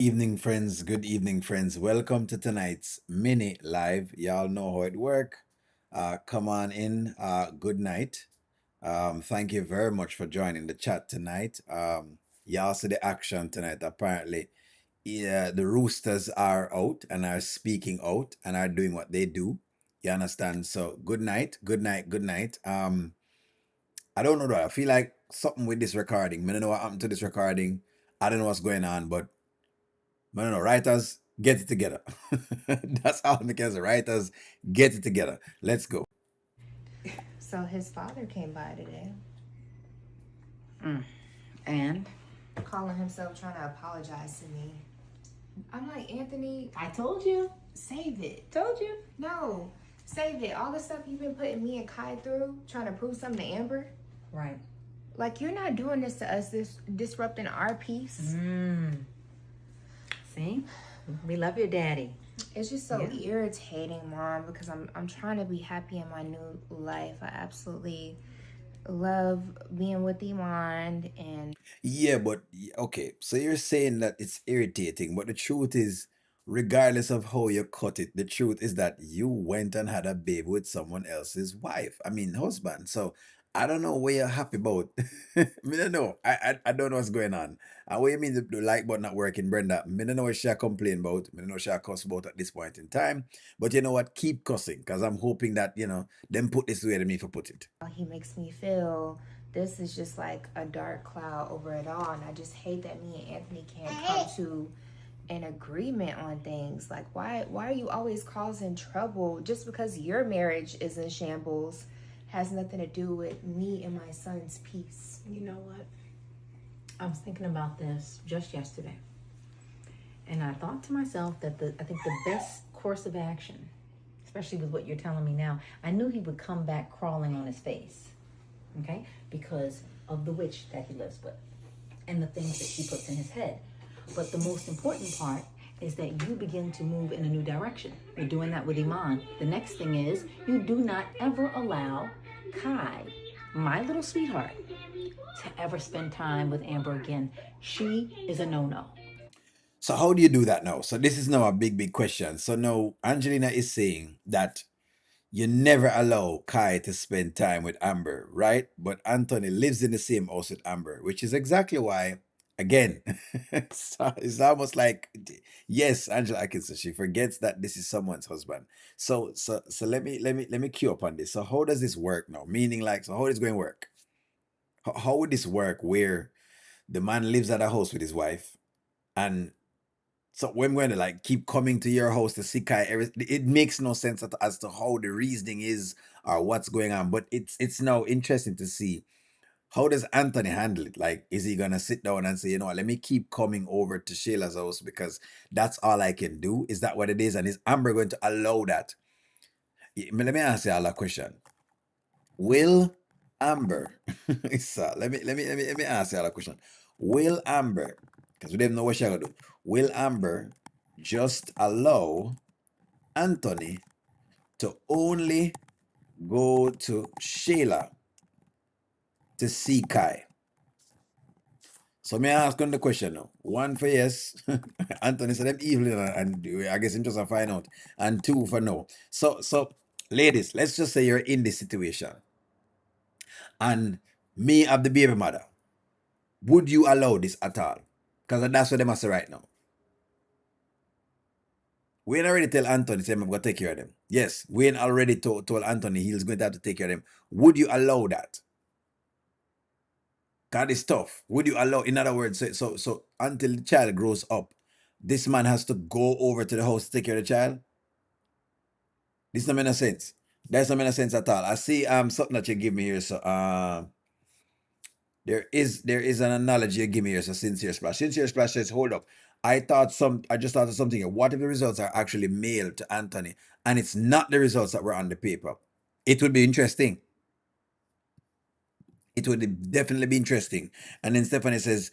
Evening, friends. Good evening, friends. Welcome to tonight's mini live. Y'all know how it work. Come on in. Good night. Thank you very much for joining the chat tonight. Y'all see the action tonight. Apparently, yeah, the roosters are out and are speaking out and are doing what they do. You understand? So good night. Good night. Good night. I don't know though. I feel like something with this recording. I don't know what happened to this recording. I don't know what's going on, but no, writers, get it together. That's all I can say. Writers, get it together. Let's go. So his father came by today, Mm. And calling himself trying to apologize to me. I'm like, Anthony, I told you. save it. Told you. No, save it. All the stuff you've been putting me and Kai through, trying to prove something to Amber. Right. Like, you're not doing this to us, this disrupting our peace. See? We love your daddy. It's just so Yeah. irritating, Mom, because I'm trying to be happy in my new life. I absolutely love being with Iman and Yeah, but okay. So you're saying that it's irritating, but the truth is, regardless of how you cut it, the truth is that you went and had a baby with someone else's wife. I mean, husband. So I don't know what you're happy about. I don't know. I don't know what's going on. And what you mean the like button not working, Brenda? I don't know what she complain about. I don't know what she cuss about at this point in time. But you know what? Keep cussing, because I'm hoping that, them put this way to me for put it. he makes me feel this is just like a dark cloud over it all. And I just hate that me and Anthony can't come to an agreement on things. Like, why are you always causing trouble? Just because your marriage is in shambles has nothing to do with me and my son's peace. You know what? I was thinking about this just yesterday. And I thought to myself that I think the best course of action, especially with what you're telling me now, I knew he would come back crawling on his face. Okay? Because of the witch that he lives with and the things that she puts in his head. But the most important part is that you begin to move in a new direction. You're doing that with Iman. The next thing is you do not ever allow Kai, my little sweetheart, to ever spend time with Amber again. She is a no-no. So how do you do that now? So this is now a big, big question. So now Angelina is saying that you never allow Kai to spend time with Amber, right? But Anthony lives in the same house with Amber, which is exactly why, again, it's almost like, yes, Angela Atkinson, she forgets that this is someone's husband. So let me cue up on this. So how does this work now? Meaning, like, so how is it going to work? How would this work where the man lives at a house with his wife, and so we're going to like keep coming to your house to see Kai. It makes no sense as to how the reasoning is or what's going on. But it's now interesting to see how does Anthony handle it. Like, is he gonna sit down and say, you know what, let me keep coming over to Shayla's house because that's all I can do? Is that what it is? And is Amber going to allow that? Let me ask you all a question. Will Amber? So let me ask you all a question. Will Amber? Because we don't know what she's gonna do. Will Amber just allow Anthony to only go to Shayla to see Kai? So may I ask on the question now? One for yes. Anthony said them evil, and I guess him just a find out. And two for no. So ladies, let's just say you're in this situation. And me of the baby mother. Would you allow this at all? Because that's what they must say right now. Wayne already tell Anthony, say, I'm going to take care of them. Yes, Wayne already told Anthony he's going to have to take care of them. Would you allow that? God is tough. Would you allow, in other words, so until the child grows up, this man has to go over to the house to take care of the child? This doesn't make no sense. That's not make no sense at all. I see something that you give me here. So there is an analogy you give me here. So sincere splash. Sincere splash says, hold up. I just thought of something here. What if the results are actually mailed to Anthony and it's not the results that were on the paper? It would be interesting. It would definitely be interesting. And then Stephanie says,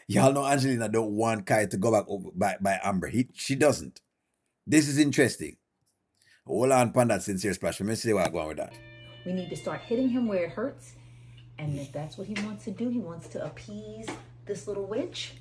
y'all know Angelina don't want Kai to go back over by Amber. She doesn't. This is interesting. Hold on, Panda, sincere splash. Let me see where I'm going with that. We need to start hitting him where it hurts. And if that's what he wants to do, he wants to appease this little witch,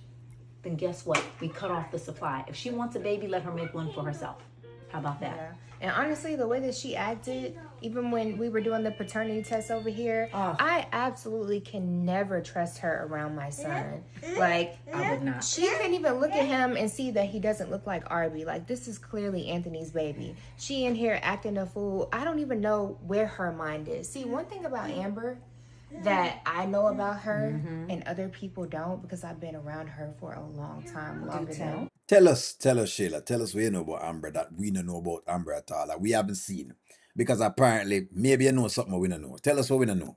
then guess what? We cut off the supply. If she wants a baby, let her make one for herself. How about that? Yeah. And honestly, the way that she acted, even when we were doing the paternity test over here, Oh, I absolutely can never trust her around my son. Like, I would not. she couldn't even look at him and see that he doesn't look like Arby. Like, this is clearly Anthony's baby. She in here acting a fool. I don't even know where her mind is. See, one thing about Amber that I know about her and other people don't, because I've been around her for a long time, longer than Tell us, Shayla, tell us what you know about Amber that we don't know about Amber at all, that we haven't seen. Because apparently, maybe you know something we don't know. Tell us what we don't know.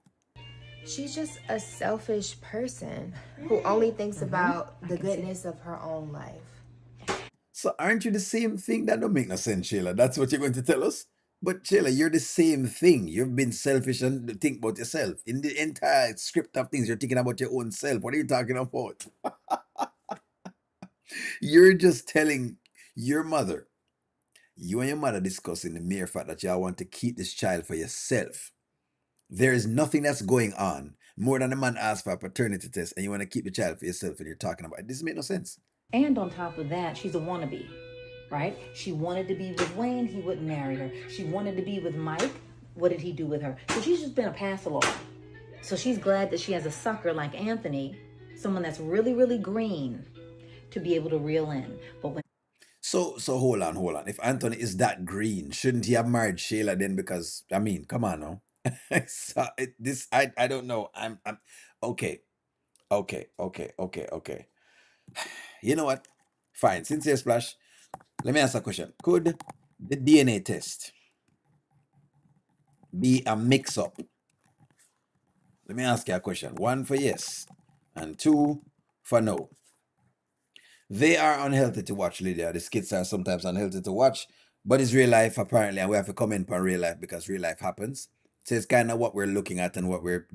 she's just a selfish person who only thinks about the goodness of her own life. So aren't you the same thing? That don't make no sense, Shayla. That's what you're going to tell us? But Shayla, you're the same thing. You've been selfish and think about yourself. In the entire script of things, you're thinking about your own self. What are you talking about? You're just telling your mother, you and your mother discussing the mere fact that y'all want to keep this child for yourself. There is nothing that's going on more than a man asks for a paternity test and you want to keep the child for yourself and you're talking about it. This makes no sense. And on top of that, she's a wannabe, right? She wanted to be with Wayne, he wouldn't marry her. She wanted to be with Mike. What did he do with her? So she's just been a pass along. So she's glad that she has a sucker like Anthony, someone that's really, really green, to be able to reel in. But when So hold on. If Anthony is that green, shouldn't he have married Shayla then? Because I mean, come on now. So this I don't know. I'm okay. Okay. You know what? Fine. Sincere Splash. Let me ask a question. Could the DNA test be a mix up? Let me ask you a question. One for yes, and two for no. They are unhealthy to watch, Lydia. The skits are sometimes unhealthy to watch, but it's real life apparently, and we have to comment on real life because real life happens. So it's kind of what we're looking at and what we're,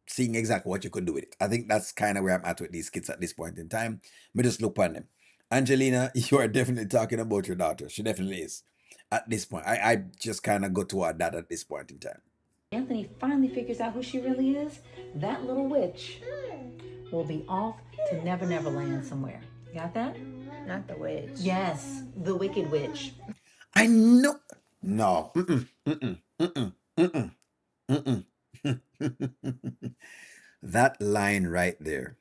seeing exactly what you could do with it. I think that's kind of where I'm at with these skits at this point in time. Me just look on them. Angelina, you are definitely talking about your daughter. She definitely is. At this point, I just kind of go toward that at this point in time. Anthony finally figures out who she really is, that little witch will be off to Never Never Land somewhere. Got that? Not the witch. Yes, the Wicked Witch. I know. No. Mm-mm. That line right there.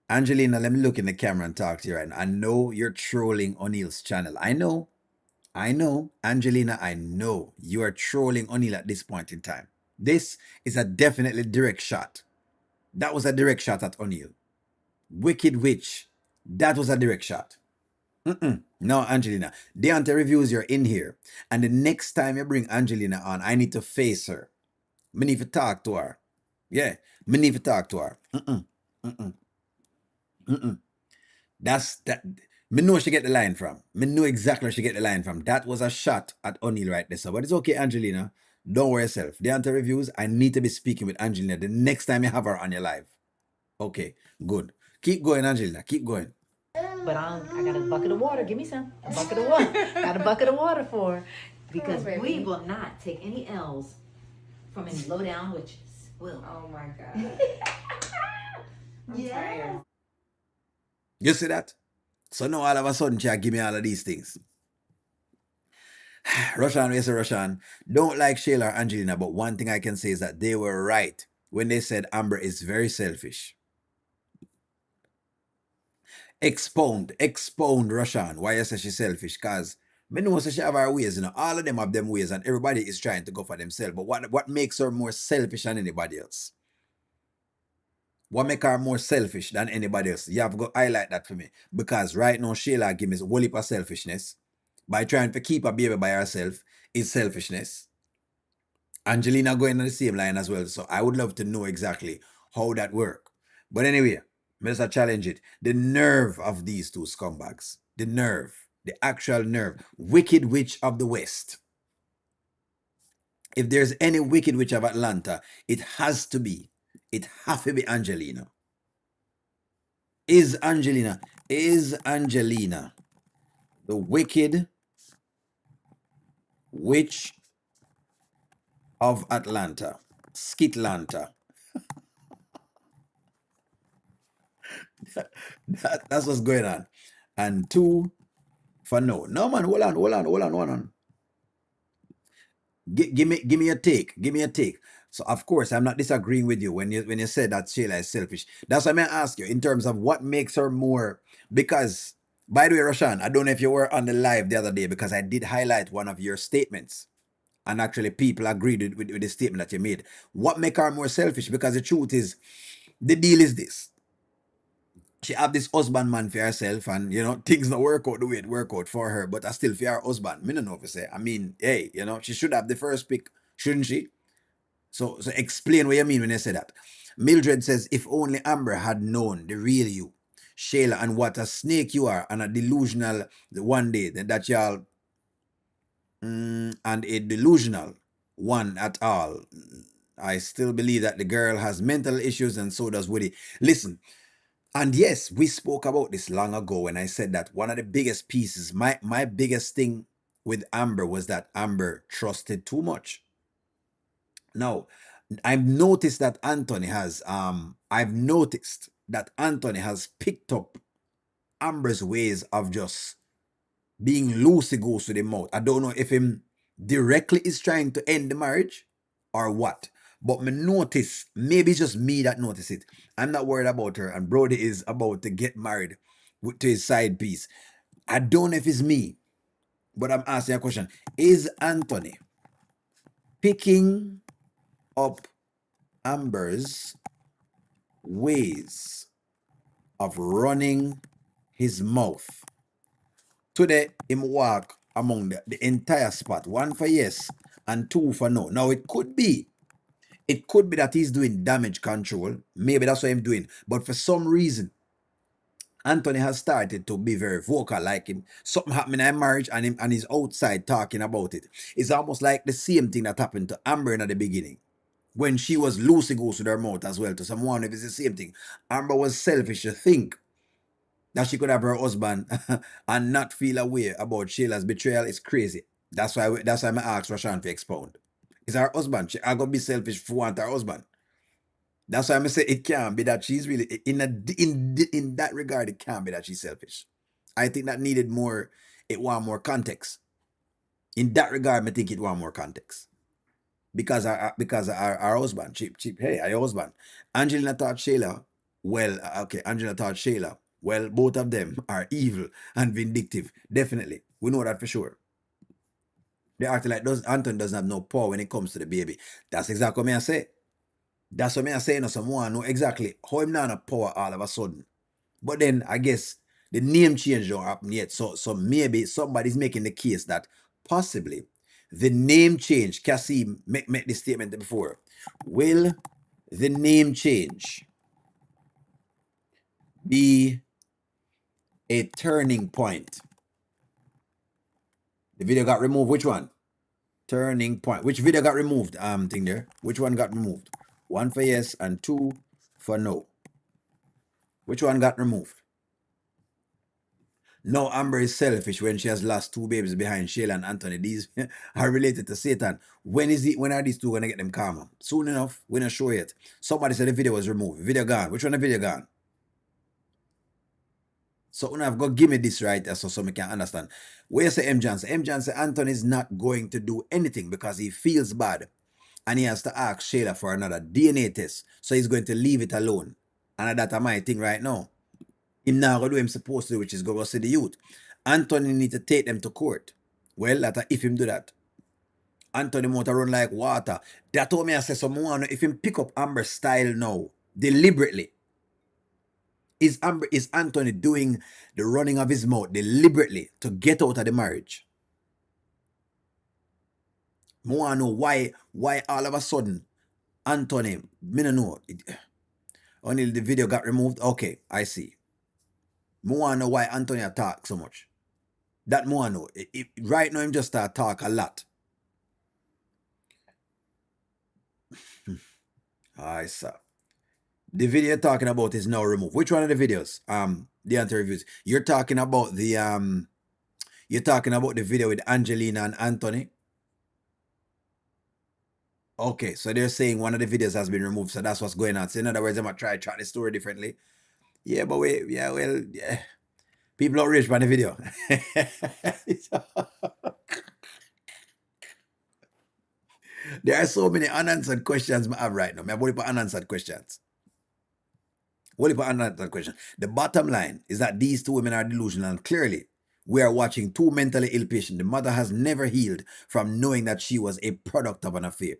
Angelina, let me look in the camera and talk to you right now. I know you're trolling O'Neill's channel. I know. Angelina, I know you are trolling O'Neill at this point in time. This is a definitely direct shot. That was a direct shot at O'Neill. Wicked Witch. That was a direct shot. No, Angelina. Deontay reviews, you're in here. And the next time you bring Angelina on, I need to face her. Me need to talk to her. Yeah, me need to talk to her. Mm-mm. That's that. Me know she get the line from. Me know exactly where she get the line from. That was a shot at O'Neill right there. So, but it's okay, Angelina. Don't worry yourself. The answer reviews. I need to be speaking with Angelina the next time you have her on your live. Okay, good. Keep going, Angelina. Keep going. But I got a bucket of water. Give me some. A bucket of water. Got a bucket of water for her. Because we will not take any L's from any low down witches. Will. Oh my God. I'm tired. You see that? So now all of a sudden, she give me all of these things. Roshan, yes, Roshan. Don't like Shayla or Angelina, but one thing I can say is that they were right when they said Amber is very selfish. Expound, Roshan. Why you say she's selfish? Cause me know say she have her ways, all of them have them ways, and everybody is trying to go for themselves. But what makes her more selfish than anybody else? What make her more selfish than anybody else? You have to go highlight that for me. Because right now, Shayla give me a whole heap of selfishness. By trying to keep a baby by herself is selfishness. Angelina going on the same line as well. So I would love to know exactly how that work. But anyway, let's challenge it. The nerve of these two scumbags. The nerve. The actual nerve. Wicked Witch of the West. If there's any Wicked Witch of Atlanta, it has to be. It has to be Angelina. Is Angelina the Wicked Witch of Atlanta? Skitlanta. That's what's going on. And two for no. No man, hold on. Give me a take. Give me a take. So of course I'm not disagreeing with you when you said that Shayla is selfish. That's why I'm gonna ask you in terms of what makes her more, because by the way, Roshan, I don't know if you were on the live the other day because I did highlight one of your statements. And actually people agreed with the statement that you made. What make her more selfish? Because the truth is, the deal is this. She have this husband man for herself, and things not work out the way it work out for her, but I still for her husband. Me no know if you say. I mean, hey, she should have the first pick, shouldn't she? So explain what you mean when you say that. Mildred says, if only Amber had known the real you, Shayla, and what a snake you are, and a delusional one day that y'all and a delusional one at all. I still believe that the girl has mental issues, and so does Woody. Listen, and yes, we spoke about this long ago when I said that one of the biggest pieces, my biggest thing with Amber was that Amber trusted too much. Now, I've noticed that Anthony has picked up Amber's ways of just being loosey goose with the mouth. I don't know if him directly is trying to end the marriage or what. But me notice, maybe it's just me that notice it. I'm not worried about her, and Brody is about to get married to his side piece. I don't know if it's me, but I'm asking a question. Is Anthony picking up Amber's ways of running his mouth? Today, him walk among the entire spot. One for yes and two for no. Now, it could be that he's doing damage control. Maybe that's what I'm doing. But for some reason, Anthony has started to be very vocal, like him. Something happened in marriage, and he's outside talking about it. It's almost like the same thing that happened to Amber in the beginning, when she was loosey goose with her mouth as well. To someone, if it's the same thing, Amber was selfish to think that she could have her husband and not feel a way about Shayla's betrayal is crazy. That's why I asked Rashan to expound. It's her husband. She I gonna be selfish for want her husband. That's why I'm say it can't be that she's really in that regard. It can't be that she's selfish. I think that needed more. It want more context. In that regard, I think it want more context because our husband, cheap. Hey, our husband. Angelina thought Shayla. Well, okay, Angelina thought Shayla. Well, both of them are evil and vindictive. Definitely, we know that for sure. They act like Anton doesn't have no power when it comes to the baby. That's exactly what I say. That's what I say. No, someone know exactly how him not have power all of a sudden. But then I guess the name change don't happen yet. So maybe somebody's making the case that possibly the name change. Cassie make this statement before. Will the name change be a turning point? The video got removed. Which one? Turning point. Which video got removed? Thing there. Which one got removed? One for yes and two for no. Which one got removed? No, Amber is selfish when she has lost two babies behind Shayla and Anthony. These are related to Satan. When are these two gonna get them calmer? Soon enough. We're not sure yet. Somebody said the video was removed. Video gone. Which one the video gone? So when I've got give me this right so me can understand. Where say M. Johnson? M. Johnson Anthony is not going to do anything because he feels bad. And he has to ask Shayla for another DNA test. So he's going to leave it alone. And that's my thing right now. Him now go do him supposed to do, which is go see the youth. Anthony need to take them to court. Well, that if him do that, Anthony motor run like water. That told me I say someone if him pick up Amber style now, deliberately. Is Anthony doing the running of his mouth deliberately to get out of the marriage? I want to know why all of a sudden Anthony, me no know. Only the video got removed. Okay, I see. I want to know why Anthony attack so much. That more know. Right now him just start talk a lot. I saw. The video you're talking about is now removed. Which one of the videos? The anti-reviews. You're talking about the video with Angelina and Anthony. Okay, so they're saying one of the videos has been removed, so that's what's going on. So in other words, I'm gonna try the story differently. Yeah, but we, yeah, well, yeah. People outraged by the video. There are so many unanswered questions I have right now. I have only for unanswered questions. Only for unanswered questions. The bottom line is that these two women are delusional, and clearly we are watching two mentally ill patients. The mother has never healed from knowing that she was a product of an affair.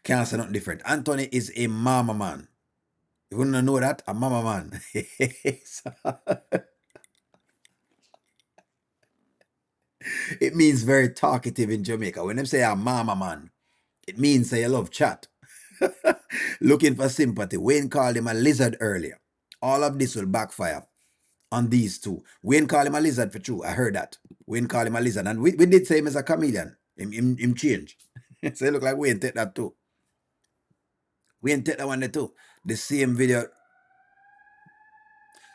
Can't say nothing different. Anthony is a mama man. You wouldn't know that? A mama man. It means very talkative in Jamaica. When they say a mama man, it means say you love chat. Looking for sympathy. Wayne called him a lizard earlier. All of this will backfire on these two. Wayne called him a lizard for true. I heard that. Wayne called him a lizard. And we did say him as a chameleon. Him change. So it look like Wayne take that too. Wayne take that one there too. The same video.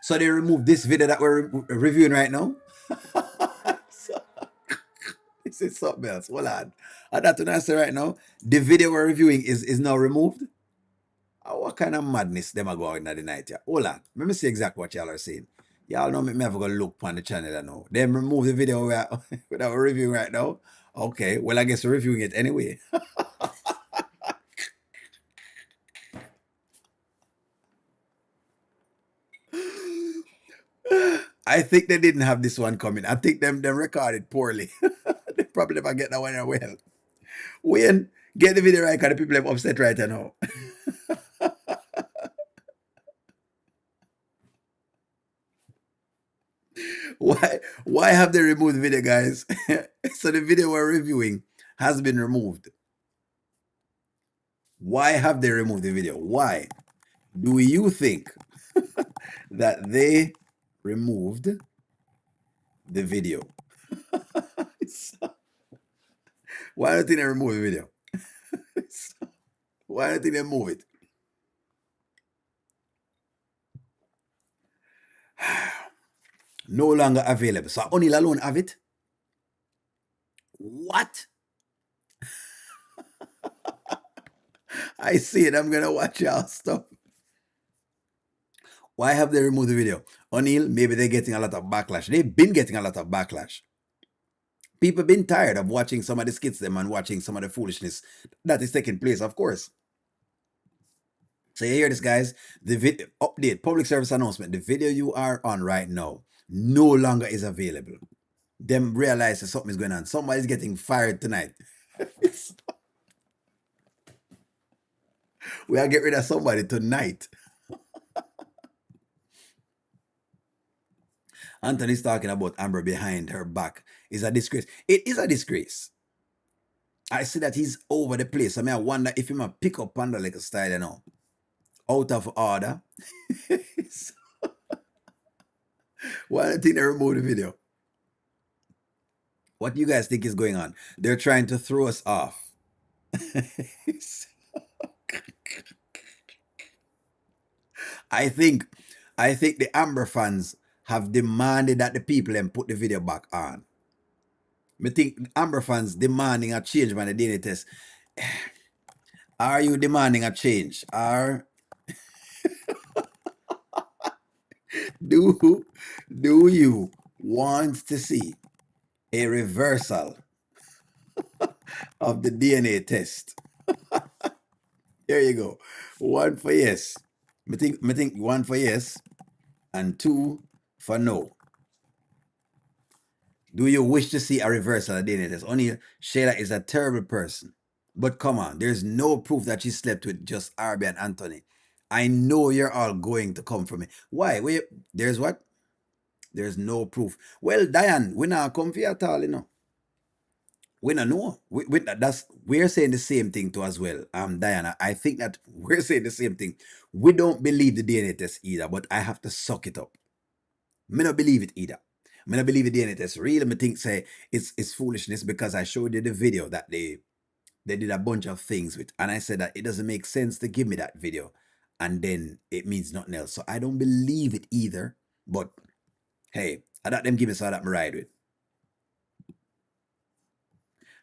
So they removed this video that we're reviewing right now. So, this is something else. Hold on. I got to answer right now. The video we're reviewing is now removed. What kind of madness them are going in the night here? Hold on. Let me see exactly what y'all are saying. Y'all know me have to go look on the channel now. Them remove the video that we're reviewing right now. Okay, well I guess we're reviewing it anyway. I think they didn't have this one coming. I think them recorded poorly. They probably never get that one well. Wayne, get the video right because the people have upset right now. Why have they removed the video, guys? So the video we're reviewing has been removed. Why have they removed the video? Why do you think that they removed the video? Why do you think they removed the video? Why do you think they move it? No longer available. So only alone have it? What? I see it. I'm gonna watch y'all stuff. Why have they removed the video? O'Neill, maybe they're getting a lot of backlash. They've been getting a lot of backlash. People have been tired of watching some of the skits them and watching some of the foolishness that is taking place, of course. So you hear this, guys? The video update, public service announcement. The video you are on right now no longer is available. Them realize that something is going on. Somebody's getting fired tonight. We are get rid of somebody tonight. Anthony's talking about Amber behind her back is a disgrace. It is a disgrace. I see that he's over the place. I mean, I wonder if he might pick up on the like a style, you know, out of order. Why do you think they removed the video? What do you guys think is going on? They're trying to throw us off. I think the Amber fans have demanded that the people then put the video back on. I think Amber fans demanding a change by the DNA test. Are you demanding a change? Do you want to see a reversal of the DNA test? There you go. One for yes. I think one for yes and two for no. Do you wish to see a reversal of DNA test? Only Shayla is a terrible person. But come on, there's no proof that she slept with just Arby and Anthony. I know you're all going to come for me. Why? Wait, there's what? There's no proof. Well, Diane, we not come for you at all, you know. We don't know. We're saying the same thing too as well. Diana, I think that we're saying the same thing. We don't believe the DNA test either, but I have to suck it up. Me not believe it either. Me not believe the DNA test. Really, me think say it's foolishness because I showed you the video that they did a bunch of things with, and I said that it doesn't make sense to give me that video, and then it means nothing else. So I don't believe it either. But hey, I thought them give me so that me ride with.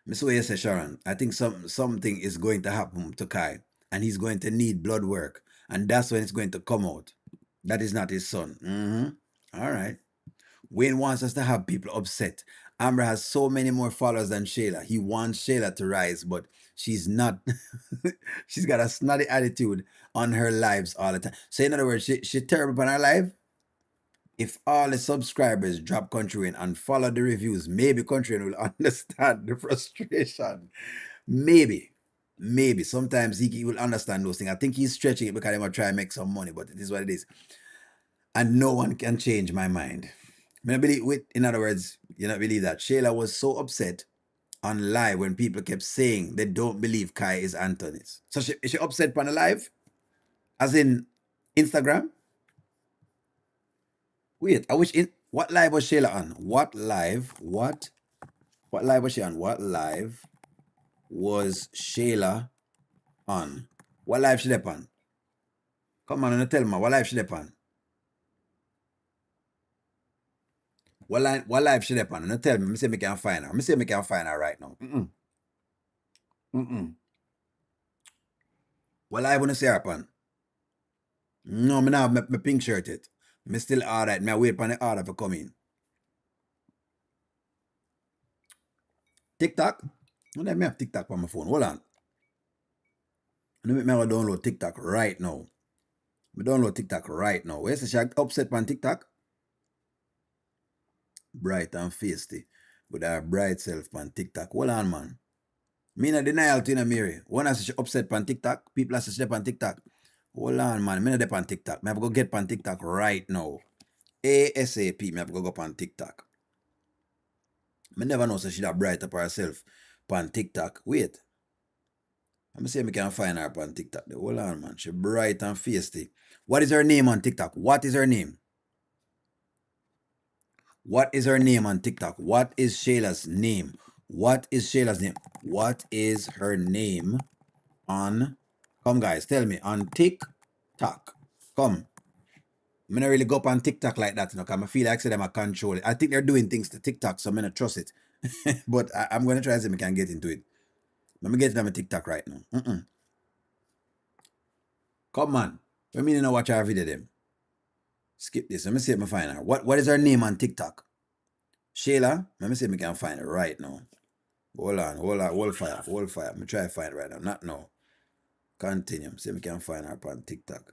Mr. Way says, Sharon, I think something is going to happen to Kai and he's going to need blood work And that's when it's going to come out. That is not his son. All right. Wayne wants us to have people upset. Amber has so many more followers than Shayla. He wants Shayla to rise, but she's not. She's got a snotty attitude on her lives all the time. So in other words, she's terrible on her live. If all the subscribers drop Country Wayne and follow the reviews, maybe Country Wayne will understand the frustration. Maybe. Maybe. Sometimes he will understand those things. I think he's stretching it because he might try and make some money, but it is what it is. And no one can change my mind. I believe with, in other words, you not believe that Shayla was so upset on live when people kept saying they don't believe Kai is Anthony's. So is she upset on the live? As in Instagram? Wait, I wish in what live was Shayla on? What live? What live was she on? What live was Shayla on? What live she up on? Come on and tell me, what live she up on? What live she up on? And tell me, me say me can find her. Me say me can find her right now. Mm-mm. What live wanna say her upon? No, me now me pink shirt it. Me still alright. Me wait for the order for come in. TikTok? Let me have TikTok on my phone. Hold on. Let me go download TikTok right now. Me download TikTok right now. Where's the she upset on TikTok? Bright and feisty. With her bright self on TikTok. Hold on, man. Me no denial to you, Mary. One has she upset on TikTok. People has to step on TikTok. Hold on, man. Me no dep on TikTok. Me have to go get on TikTok right now. ASAP. Me have to go up on TikTok. Me never know so she that bright up herself on TikTok. Wait. I'm say me can find her on TikTok. Hold on, man. She bright and feisty. What is her name on TikTok? What is her name? What is her name on TikTok? What is Shayla's name? What is Shayla's name? What is her name on? Come, guys, tell me on TikTok. Come. I'm not really go up on TikTok like that, you know, because I feel like I them a control it. I think they're doing things to TikTok, so I'm gonna trust it. But I'm gonna try to see if I can get into it. Let me get it on my TikTok right now. Come on. Let me know watch our video them. Skip this. Let me see if I find her. What is her name on TikTok? Shayla? Let me see if I can find her right now. Hold on, hold fire. Let me try to find it right now. Not now. Continue. See if we can find her on TikTok.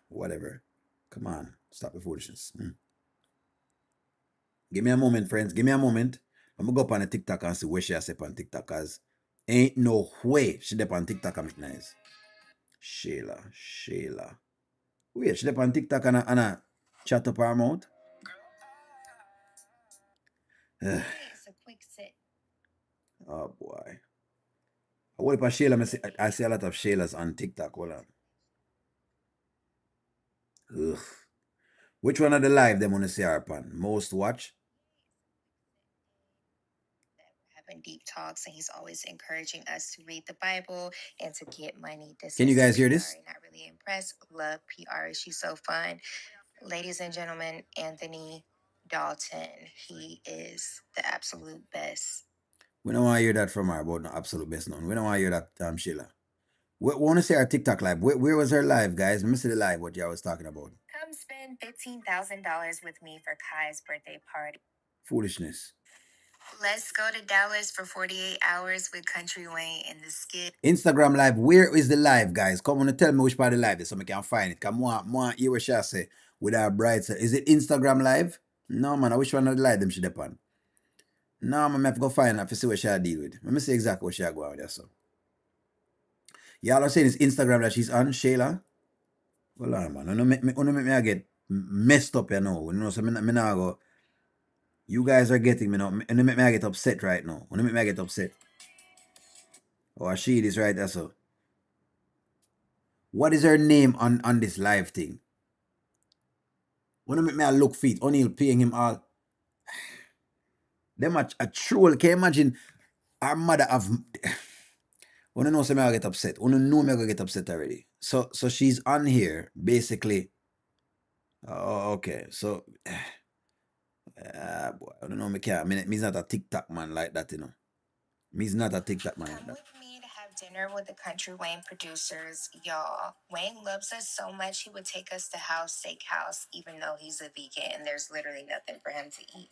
Whatever. Come on. Stop the foolishness. Give me a moment, friends. Give me a moment. I'm gonna go up on the TikTok and see where she has up on TikTok, cause ain't no way she up on TikTok and make nice. Shayla. Wait, she up on TikTok and a chat up her mouth. Oh boy. What about Shayla? I see a lot of Shaylas on TikTok. Hold on. Ugh. Which one of the live them wanna see her upon? Most watch? Having deep talks, and he's always encouraging us to read the Bible and to get money. This Can you guys hear this? Not really impressed. Love PR. She's so fun. Ladies and gentlemen, Anthony Dalton. He is the absolute best. We don't want to hear that from her about the absolute best known. We don't want to hear that, Sheila. We want to see her TikTok live. Where was her live, guys? Let me see the live, what y'all was talking about. Come spend $15,000 with me for Kai's birthday party. Foolishness. Let's go to Dallas for 48 hours with Country Wayne and the skit. Instagram live. Where is the live, guys? Come on and tell me which part of the live is so I can find it. Come on, hear what she say with our bride. Is it Instagram live? No, man. I wish one of the live them should depend. No, man, I have to go find her to see what she deal with. Let me see exactly what she go on there. So, y'all are saying it's Instagram that she's on, Shayla. Hold on, man. Don't make me get messed up, you know. You know, so me now go. You guys are getting me now. Don't make me get upset right now. Don't make me get upset. Oh, she is right there, so. What is her name on this live thing? Wanna make me a look feet. O'Neal paying him all. Them a troll. Can you imagine our mother have wanna know so me I get upset. Wanna know me I get upset already. So she's on here basically. Oh, okay. So boy, I don't know me can't. Me's not a TikTok man like that, you know. Me's not a TikTok man like that. dinner with the Country Wayne producers, y'all. Wayne loves us so much he would take us to House Steakhouse, even though he's a vegan and there's literally nothing for him to eat.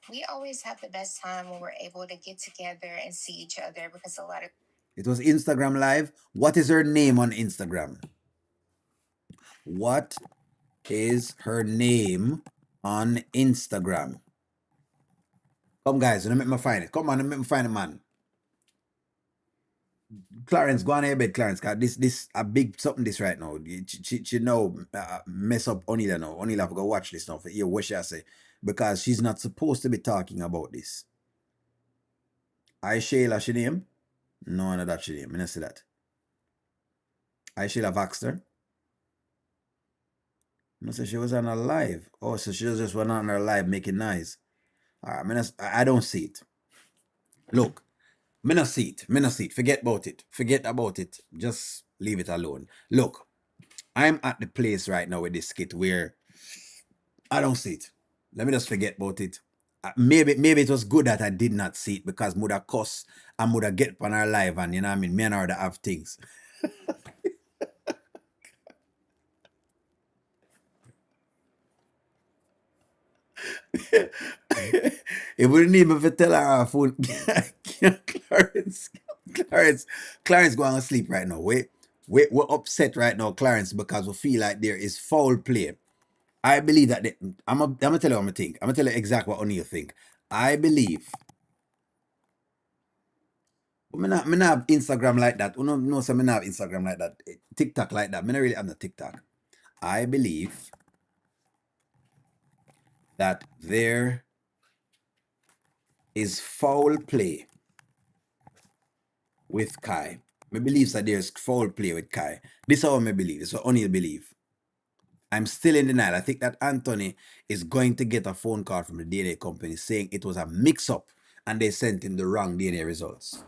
We always have the best time when we're able to get together and see each other because a lot of It was Instagram Live. What is her name on Instagram? What is her name on Instagram? Come, guys, let me find it. Come on, let me find it, man. Clarence, go on ahead, bed, Clarence. Cause this a big something this right now. She know mess up Onila now. Onila have to go watch this now for hear what she say. Because she's not supposed to be talking about this. I Shayla she name? No, no, that she name. I not see that. I Shayla Vaxter. No, say she was on a live. Oh, so she just went on her live making noise. All right, I don't see it. Look, me not see it. Me not see it. Forget about it. Forget about it. Just leave it alone. Look, I'm at the place right now with this skit where I don't see it. Let me just forget about it. Maybe it was good that I did not see it because Muda cuss and Muda get on our live and you know what I mean. Me and her that have things. It wouldn't even if tell her our phone. Clarence, Clarence, Clarence going to sleep right now. We're upset right now, Clarence, because we feel like there is foul play. I believe that I'm gonna tell you what I think. I'm gonna tell you exactly what O'Neill think. I believe. Me not have Instagram like that. No, so me not have Instagram like that. TikTok like that. Me not really have no TikTok. I believe that there is foul play with Kai. Me believes that there's foul play with Kai. This is how I believe. This is what O'Neill believe. I'm still in denial. I think that Anthony is going to get a phone call from the DNA company saying it was a mix-up and they sent him the wrong DNA results.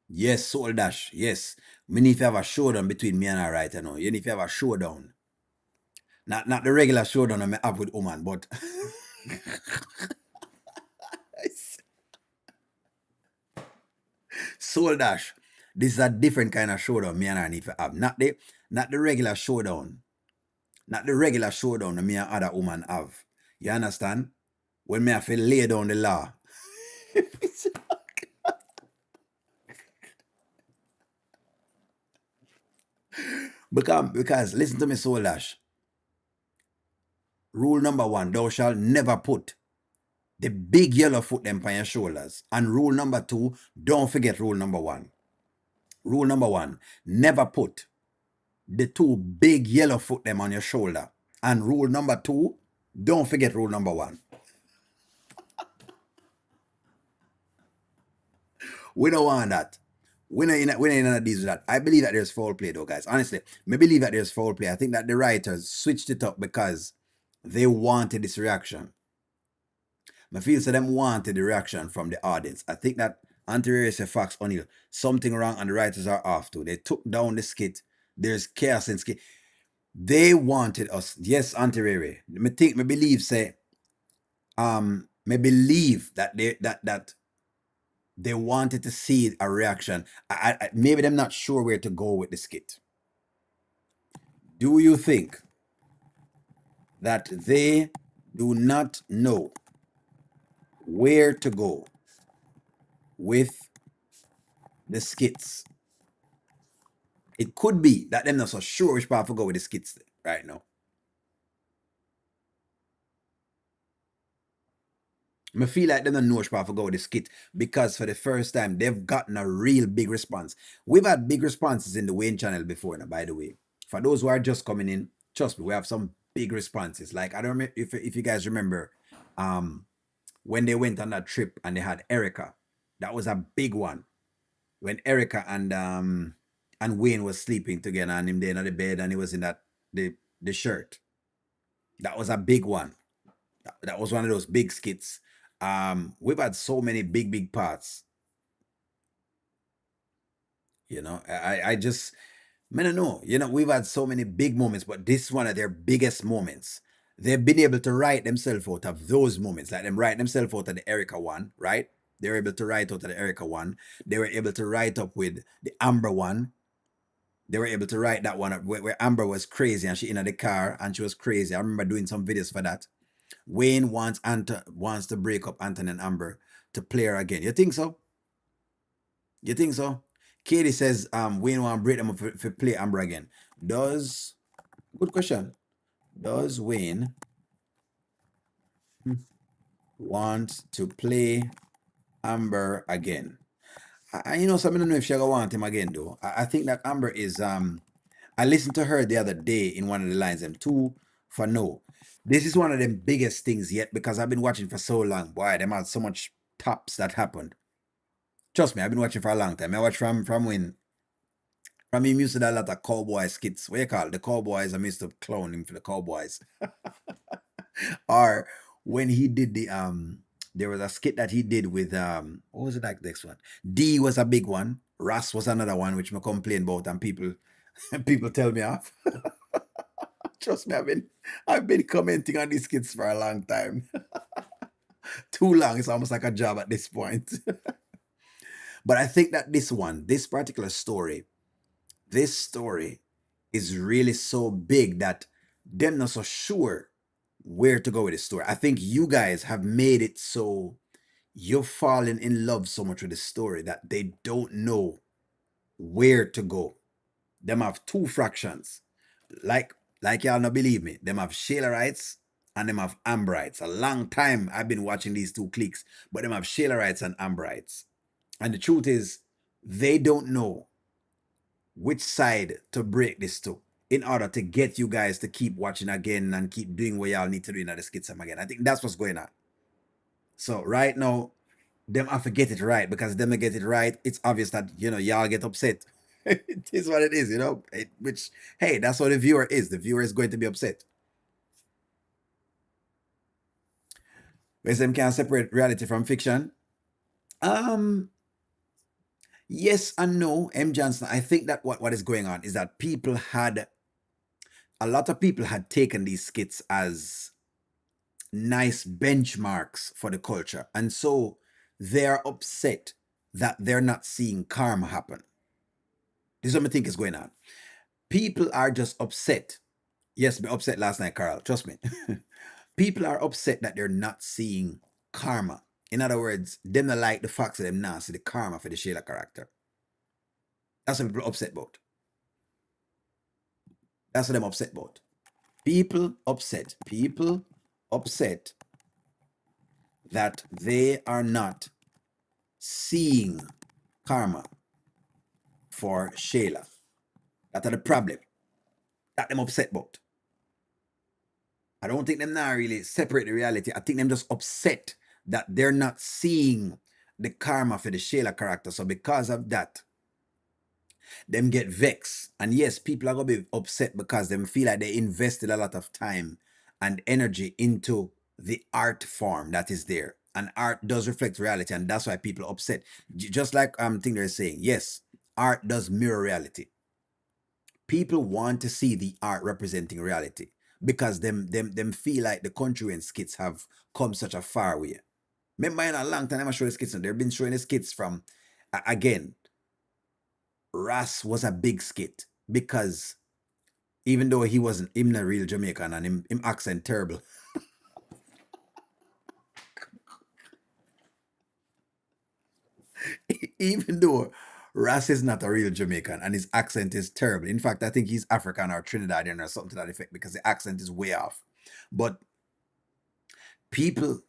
Yes, Soul Dash. Yes. We need to have a showdown between me and her right now. You need to have a showdown. Not the regular showdown I have with Oman, but Soul Dash. This is a different kind of showdown me and her need to have. Not the regular showdown. Not the regular showdown that me and other woman have. You understand? When me have to lay down the law. because listen to me, Soul Dash. Rule number one, thou shalt never put the big yellow foot them on your shoulders. And rule number two, don't forget rule number one. Rule number one, never put the two big yellow foot them on your shoulder. And rule number two, don't forget rule number one. We don't want that. We ain't in a deal with that. I believe that there's foul play though, guys. Honestly, I believe that there's foul play. I think that the writers switched it up because they wanted this reaction. I feel so them wanted the reaction from the audience. I think that Anterior said Fox O'Neill, something wrong and the writers are off too. They took down the skit. There's chaos in skit. They wanted us. Yes, Anterior. Me believe say me believe that they wanted to see a reaction. Maybe they're not sure where to go with the skit. Do you think that they do not know where to go with the skits? It could be that they're not so sure which path to go with the skits right now. I feel like they don't know which path to go with the skit because for the first time they've gotten a real big response. We've had big responses in the Wayne channel before now, by the way. For those who are just coming in, trust me, we have some big responses. Like I don't remember if you guys remember when they went on that trip and they had Erica. That was a big one. When Erica and Wayne was sleeping together and him there in the bed and he was in that the shirt. That was a big one. That was one of those big skits. We've had so many big parts. You know, I just I don't know. You know, we've had so many big moments, but this is one of their biggest moments. They've been able to write themselves out of those moments, like them write themselves out of the Erica one, right? They were able to write out the Erica one. They were able to write up with the Amber one. They were able to write that one up where Amber was crazy and she in the car and she was crazy. I remember doing some videos for that. Wayne wants to break up Anthony and Amber to play her again. You think so? You think so? Katie says Wayne want to break them up for play Amber again. Does Good question. Does Wayne want to play Amber again? So I don't know if she gonna want him again though. I think that Amber is I listened to her the other day in one of the lines, and two for no. This is one of the biggest things yet because I've been watching for so long. Boy, them had so much tops that happened. Trust me, I've been watching for a long time. I watch from when from him used to do a lot of cowboy skits. What you call it? The cowboys? I used to clown him for the cowboys. Or when he did there was a skit that he did with what was it like next one? D was a big one. Ras was another one which I complain about and people people tell me off. Trust me, I've been commenting on these skits for a long time. Too long. It's almost like a job at this point. But I think that this particular story, this story is really so big that they're not so sure where to go with the story. I think you guys have made it so you're falling in love so much with the story that they don't know where to go. Them have two fractions. Like like y'all not believe me. Them have Shaylerites and them have Amberites. A long time I've been watching these two cliques, but them have Shaylerites and Amberites. And the truth is, they don't know which side to break this to in order to get you guys to keep watching again and keep doing what y'all need to do in the skits again. I think that's what's going on. So right now, them have to get it right because them to get it right, it's obvious that y'all get upset. It is what it is, which hey, that's what the viewer is. The viewer is going to be upset. Whereas them can separate reality from fiction. Um, yes and no, M. Johnson. I think that what is going on is that a lot of people had taken these skits as nice benchmarks for the culture. And so they're upset that they're not seeing karma happen. This is what I think is going on. People are just upset. Yes, be upset last night, Carl. Trust me. People are upset that they're not seeing karma. In other words, them not like the facts of them now see the karma for the Shayla character. That's what people are upset about. That's what them upset about. People upset. People upset that they are not seeing karma for Shayla. That's the problem. That them upset about. I don't think them now really separate the reality. I think them just upset that they're not seeing the karma for the Shayla character. So because of that, them get vexed. And yes, people are gonna be upset because them feel like they invested a lot of time and energy into the art form that is there. And art does reflect reality, and that's why people are upset. Just like thing they're saying, yes, art does mirror reality. People want to see the art representing reality because them feel like the country and skits have come such a far way. Remember in a long time I'm showing the skits, and they've been showing the skits from again. Ras was a big skit because even though he wasn't him a real Jamaican and him accent terrible. Even though Ras is not a real Jamaican and his accent is terrible. In fact, I think he's African or Trinidadian or something to that effect because the accent is way off. But people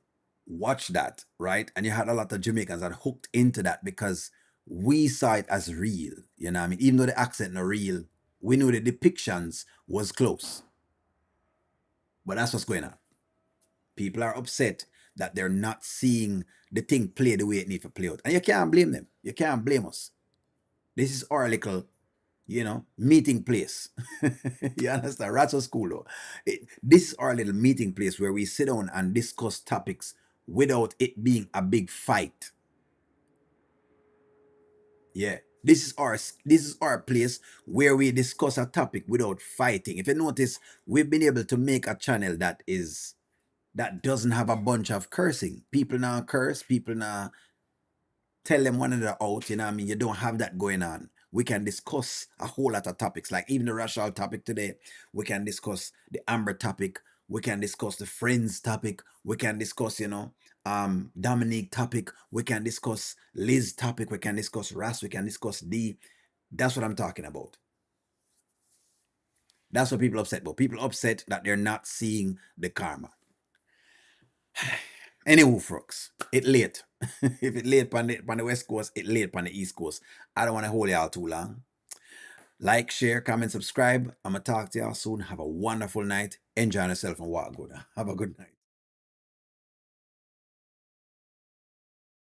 watch that, right? And you had a lot of Jamaicans that hooked into that because we saw it as real. You know what I mean? Even though the accent not real, we knew the depictions was close. But that's what's going on. People are upset that they're not seeing the thing play the way it needs to play out. And you can't blame them. You can't blame us. This is our little, meeting place. You understand? Rat's school though. This is our little meeting place where we sit down and discuss topics without it being a big fight. Yeah. This is our place where we discuss a topic without fighting. If you notice, we've been able to make a channel that doesn't have a bunch of cursing. People now curse, people now tell them one another out, you know what I mean? You don't have that going on. We can discuss a whole lot of topics, like even the racial topic today. We can discuss the Amber topic. We can discuss the Friends topic. We can discuss, Dominique topic. We can discuss Liz topic. We can discuss Ras. We can discuss D. That's what I'm talking about. That's what people upset about. People upset that they're not seeing the karma. Anywho, folks, it late. If it late on the West Coast, it late on the East Coast. I don't want to hold y'all too long. Like, share, comment, subscribe. I'm going to talk to y'all soon. Have a wonderful night. Enjoy yourself and walk good. Have a good night.